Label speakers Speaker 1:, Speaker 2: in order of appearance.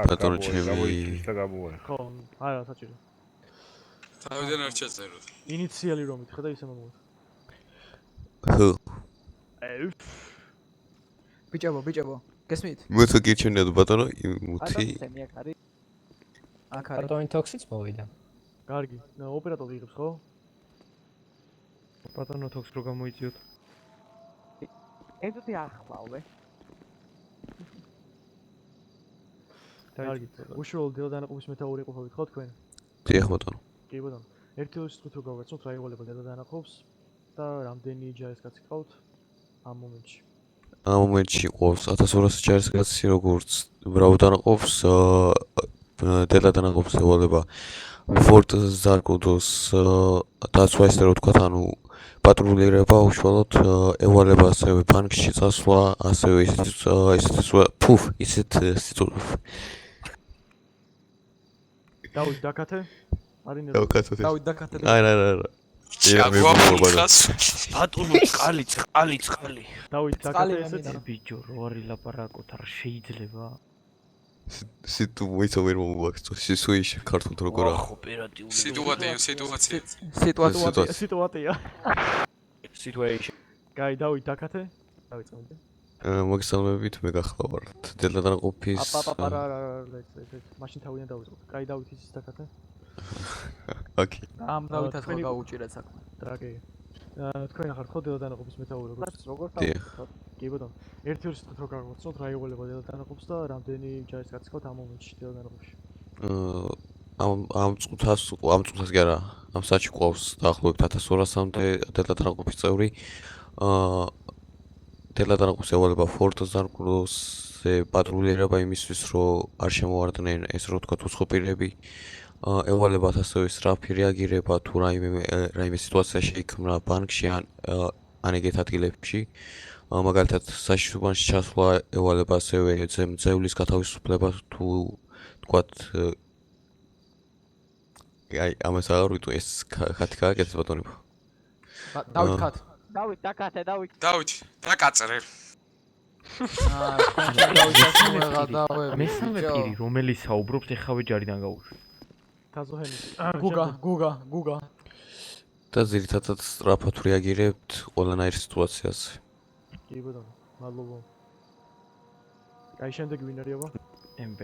Speaker 1: ბატონო ჩემი
Speaker 2: გამოიჩის და გამოვა.
Speaker 3: ხო, არა, საჭირო.
Speaker 4: თავიდან არ ჩაწერო.
Speaker 3: ინიციალი რომ მითხრა და ისე მომუვით.
Speaker 1: ჰ
Speaker 5: ბიჭებო, გესმით?
Speaker 1: მოცა გირჩენიათ ბატონო მუთი
Speaker 5: აქ არის.
Speaker 6: ბატონი თოქსიც მოვიდა.
Speaker 3: კარგი, ოპერატორი იღებს ხო?
Speaker 2: ბატონო თოქს რო გამოიწიოთ.
Speaker 5: ედოთი ახვალვე.
Speaker 3: კარგი, უშუალოდ დედადანაყოფის მეთაური ყოფილიყავით ხო თქვენ?
Speaker 1: დიახ ბატონო
Speaker 3: კი ბატონო. ერთი ორი სიტყვით რო გავაცნობთ რა ევალება დედადანაყოფს და რამდენი ჯარისკაცი ყავთ ამ მომენტში.
Speaker 1: ამ მომენტში ყავს 1200 ჯარისკაცი როგორც მრავალდანაყოფს დედადანაყოფს ევალება ფორტ ზარკოდოს დაცვა ისე რომ ვთქვათ ანუ პატრულირება უშუალოდ ევალება ასევე ბანკში წასვლა ასევე ისეთ
Speaker 3: დავით დაკათე? არინე
Speaker 5: დავით დაკათე.
Speaker 1: არა
Speaker 4: ჩაგვამხას.
Speaker 2: ბატონო წყალი.
Speaker 3: დავით დაკათე ესეც?
Speaker 2: ბიჭო რო არის ლაპარაკოთ არ შეიძლება.
Speaker 1: სიტუ მოიცა ვერ მომვაქცო სისუიშ ქართულ როგორა
Speaker 2: ოპერატიული
Speaker 3: სიტუაცია.
Speaker 2: situation.
Speaker 3: კაი, დავით დაკათე? დავიწყებდი.
Speaker 1: მოგესალმებით მე გახლავართ დედადანაყოფის
Speaker 3: არა, მაშინ თავიდან დავიწყოთ. კაი, დავით იცის დაკათე?
Speaker 1: ოკეი
Speaker 5: ამ დავითაც ხო გაუჭირეთ საქმე.
Speaker 3: ტრაგედია. თქვენ ახართ ხო დედადანაყოფის მეთაური როგორც?
Speaker 1: დიახ
Speaker 3: კი ბატონო. ერთი ორი სიტყვით რო გავაცნობთ რა ევალება დედადანაყოფს და რამდენი ჯარისკაცი ყავთ ამ მომენტში დედადანაყოფში.
Speaker 1: ამ წუთას კი არა ამ საათში ყავს დაახლოებით 1200-მდე დედადანაყოფის წევრი დედადანაყოფს ევალება ფორტ ზარკოდოსზე პატრულირება იმისთვის რომ არ შემოვარდნენ ეს რო ვთქვათ უცხოპირები ევალებათ ასევე სწრაფი რეაგირება თუ რაიმე სიტუაცია შეიქმნა ბანკში ან ეგეთ ადგილებში მაგალითად საშიშროებაში ჩასვლა ევალება ასევე ძევლის გათავისუფლება თუ ვთქვათ აი ამას აღარ ვიტყვი ეს ხათი გააკეთეს ბატონებო
Speaker 5: დავით ხათ.
Speaker 6: დავით დაკათე დავით.
Speaker 4: დავით, დაკაწრე.
Speaker 2: მესამე პირი რომელიც საუბრობს ეხავე ჯარიდან გაუშვი.
Speaker 3: თაზოჰენის.
Speaker 5: გუგა.
Speaker 1: და ძირითადად სწრაფად რეაგირებთ ყველანაირ სიტუაციაზე
Speaker 3: კი ბატონო, მადლობა. კაი, შემდეგ ვინ არის აბა?
Speaker 2: MP